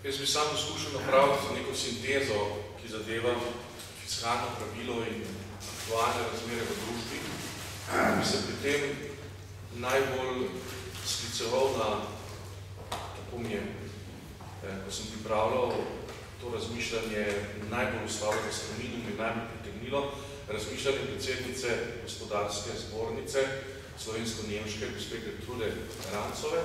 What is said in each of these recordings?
Jaz bi sam poskušal napraviti neko sintezo, ki zadeva fiskalno pravilo in aktualne razmere v družbi. Bi se pri tem najbolj skliceval na, tako mi je, ko sem pripravljal to razmišljanje, najbolj ustavljeno stremino in najbolj pritegnilo razmišljanje predsednice gospodarske zbornice slovensko-nemške, gospe Gertrude Rancove,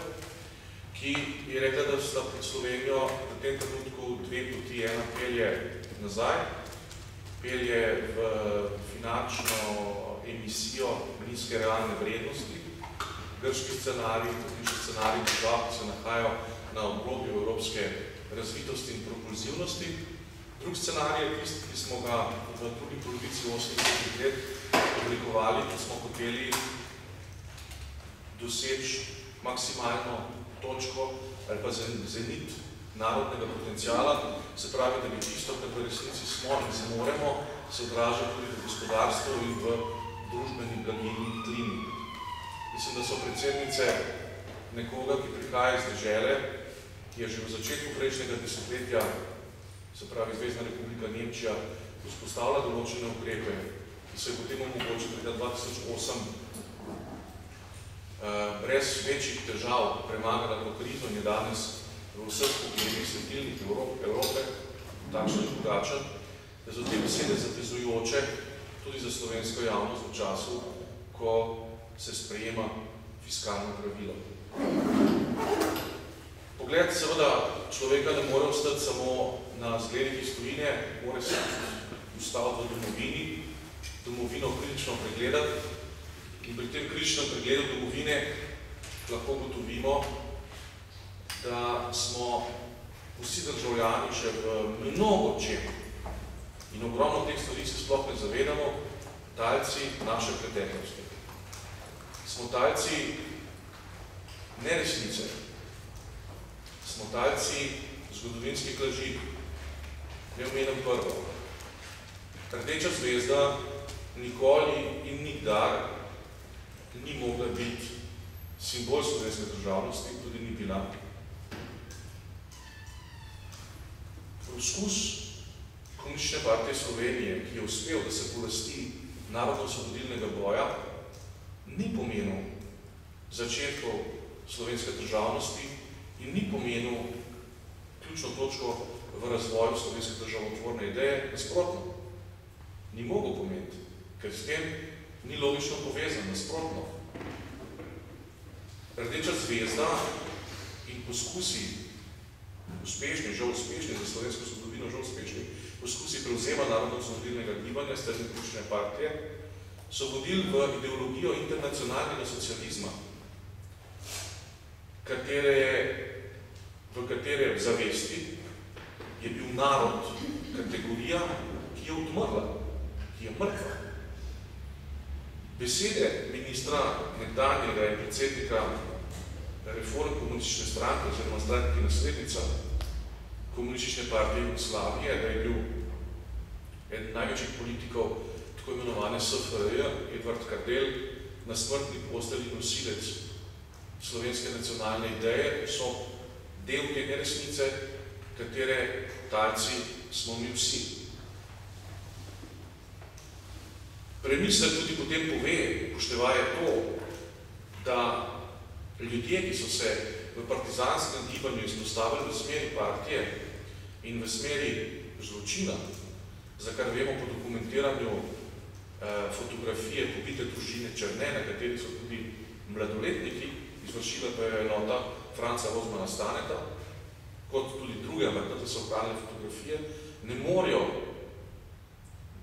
ki je rekla, da sta pred Slovenijo v tem trenutku dve poti. Ena pelje nazaj, pelje v finančno emisijo nizke realne vrednosti, grški scenarij, tehnični scenarij držav, ki se nahajajo na obrobju evropske razvitosti in propulzivnosti. Drug scenarij je tisti, ki smo ga v drugi polovici 80 let oblikovali, ki smo hoteli doseči maksimalno točko ali pa zenit narodnega potencijala, se pravi, da bi tisto, kar v resnici smo in zmoremo, se odraža tudi v gospodarstvu in v družbeni blaginji klimi. Mislim, da so predsednice nekoga, ki prihaja iz dežele, ki je že v začetku prejšnjega desetletja, se pravi Zvezna republika Nemčija, vzpostavila določene ukrepe, ki se je potem omogočil leta 2008 brez večjih težav premagala to krizo in je danes v vseh pogledih svetilnih Evrope, takšen in drugačen, da so te besede zavezujoče tudi za slovensko javnost v času, ko se sprejema fiskalno pravilo. Pogled seveda človeka ne more ostati samo na zgledih iz tujine, mora se ustaviti v domovini, domovino kritično pregledati in pri tem kritičnem pregledu domovine lahko gotovimo, da smo vsi državljani še v mnogo čem in ogromno teh stvari se sploh ne zavedamo, talci naše preteklosti. Smo talci neresnice, smo talci zgodovinskih laži. Ne omenim prvo. Rdeča zvezda nikoli in nikdar ni mogla biti simbol slovenske državnosti, tudi ni bila. Poskus Komunistične partije Slovenije, ki je uspel, da se polasti narodno-osvobodilnega boja, ni pomenil začetkov slovenske državnosti in ni pomenil ključno točko v razvoju slovenske državotvorne ideje, nasprotno. Ni mogel pomeniti, ker s tem ni logično povezan, nasprotno. Rdeča zvezda in poskusi, uspešni, žal uspešni, za slovensko zgodovino žal uspešni, poskusi prevzema narodno-osvobodilnega gibanja s Zvezne Komunistične partije, so vodili v ideologijo internacionalnega socializma, v katere zavesti je bil narod kategorija, ki je odmrla, ki je mrtva. Besede ministra nekdanjega in predsednika reform komunistične stranke, oziroma stranke naslednica Komunistične partije Jugoslavije, da je bil eden največjih politikov tako imenovane SFRJ, Edvard Kardelj, na smrtni postelji nosilec slovenske nacionalne ideje, so del te neresnice, katere talci smo mi vsi. Premislek tudi potem pove, upoštevaje to, da ljudje, ki so se v partizanskem gibanju izpostavili v smeri partije in v smeri zločina, za kar vemo po dokumentiranju fotografije pobite družine Černe, na kateri so tudi mladoletniki, izvršila pa je enota Franca Rozmana Staneta, kot tudi druge, ampak to so ohranjene fotografije, ne morejo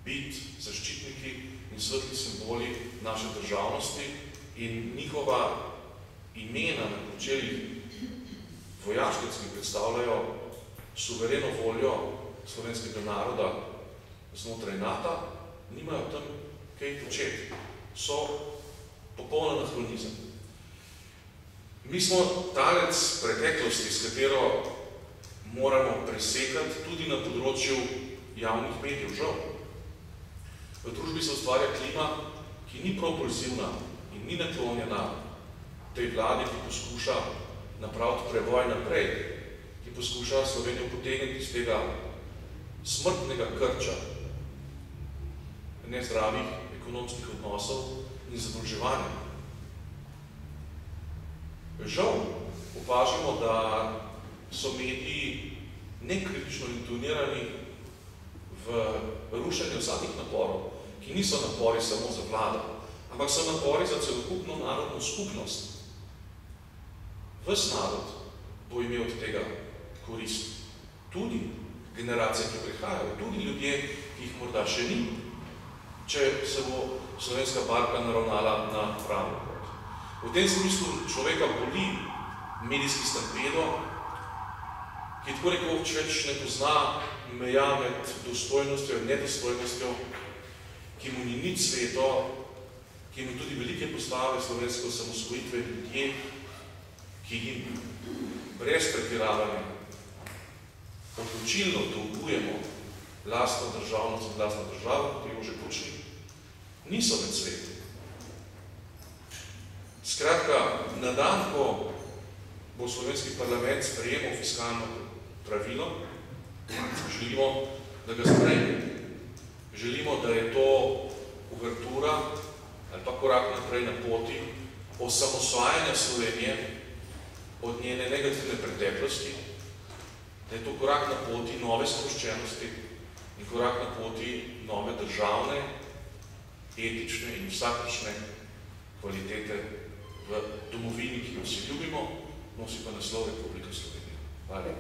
biti zaščitniki in svetli simboli naše državnosti in njihova imena na pročeljih vojaškec, ki predstavljajo suvereno voljo slovenskega naroda znotraj NATO, nimajo tam kaj početi. So popolna anahronizem. Mi smo talec preteklosti, s katero moramo presekati tudi na področju javnih medijev, žal. V družbi se ustvarja klima, ki ni propulzivna in ni naklonjena tej vladi, ki poskuša napraviti preboj naprej, ki poskuša Slovenijo potegniti iz tega smrtnega krča nezdravih ekonomskih odnosov in zadolževanja. Žal opažamo, da so mediji nekritično intonirani v rušenju vsakih naporov, ki niso napori samo za vlado, ampak so napori za celokupno narodno skupnost. Ves narod bo imel od tega korist. Tudi generacije, ki prihajajo, tudi ljudje, ki jih morda še ni, če se bo slovenska barka naravnala na pravo pot. V tem smislu človeka boli medijski stampedo, ki tako nekoč več ne pozna meja med dostojnostjo in nedostojnostjo, ki mu ni nič sveto, ki mu tudi velike postave slovenske osamosvojitve ljudje, ki jim brez pretiravanja odločilno dolgujemo lastno državnost in lastno državo, kot jo že počni, niso med sveti. Skratka, na dan, ko bo slovenski parlament sprejemal fiskalno pravilo, želimo, da ga sprejme. Želimo, da je to uvertura ali pa korak naprej na poti osamosvajanja Slovenije od njene negativne preteklosti, da je to korak na poti nove sproščenosti in korak na poti nove državne, etične in vsakršne kvalitete v domovini, ki jo vsi ljubimo, nosi pa naslov Republika Slovenija. Hvala.